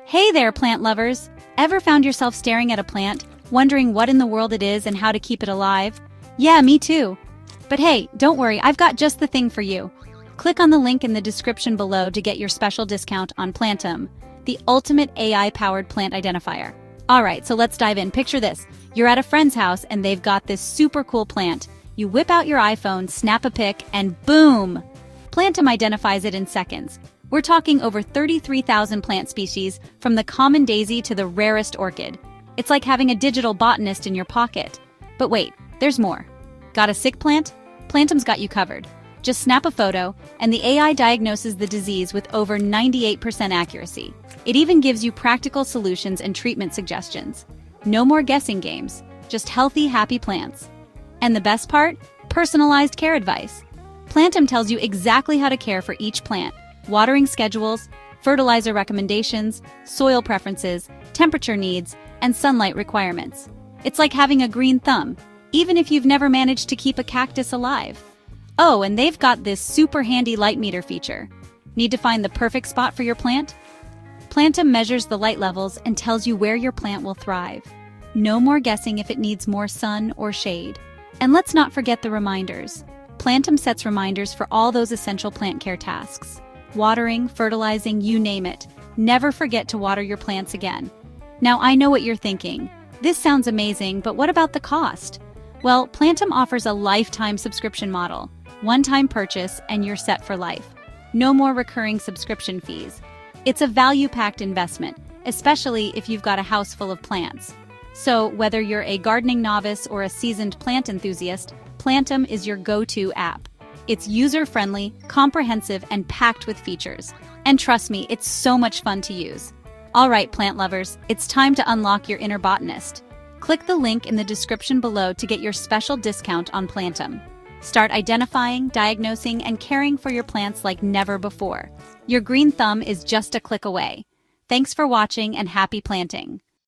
Hey there, plant lovers! Ever found yourself staring at a plant, wondering what in the world it is and how to keep it alive? Yeah, me too. But hey, don't worry, I've got just the thing for you. Click on the link in the description below to get your special discount on Plantum, the ultimate AI-powered plant identifier. Alright, so let's dive in. Picture this. You're at a friend's house and they've got this super cool plant. You whip out your iPhone, snap a pic, and boom! Plantum identifies it in seconds. We're talking over 33,000 plant species, from the common daisy to the rarest orchid. It's like having a digital botanist in your pocket. But wait, there's more. Got a sick plant? Plantum's got you covered. Just snap a photo, and the AI diagnoses the disease with over 98% accuracy. It even gives you practical solutions and treatment suggestions. No more guessing games, just healthy, happy plants. And the best part? Personalized care advice. Plantum tells you exactly how to care for each plant. Watering schedules, fertilizer recommendations, soil preferences, temperature needs, and sunlight requirements. It's like having a green thumb, even if you've never managed to keep a cactus alive. Oh, and they've got this super handy light meter feature. Need to find the perfect spot for your plant? Plantum measures the light levels and tells you where your plant will thrive. No more guessing if it needs more sun or shade. And let's not forget the reminders. Plantum sets reminders for all those essential plant care tasks. Watering, fertilizing, you name it. Never forget to water your plants again. Now, I know what you're thinking. This sounds amazing, but what about the cost? Well, Plantum offers a lifetime subscription model. One-time purchase, and you're set for life. No more recurring subscription fees. It's a value-packed investment, especially if you've got a house full of plants. So, whether you're a gardening novice or a seasoned plant enthusiast, Plantum is your go-to app. It's user-friendly, comprehensive, and packed with features. And trust me, it's so much fun to use. All right, plant lovers, it's time to unlock your inner botanist. Click the link in the description below to get your special discount on Plantum. Start identifying, diagnosing, and caring for your plants like never before. Your green thumb is just a click away. Thanks for watching and happy planting.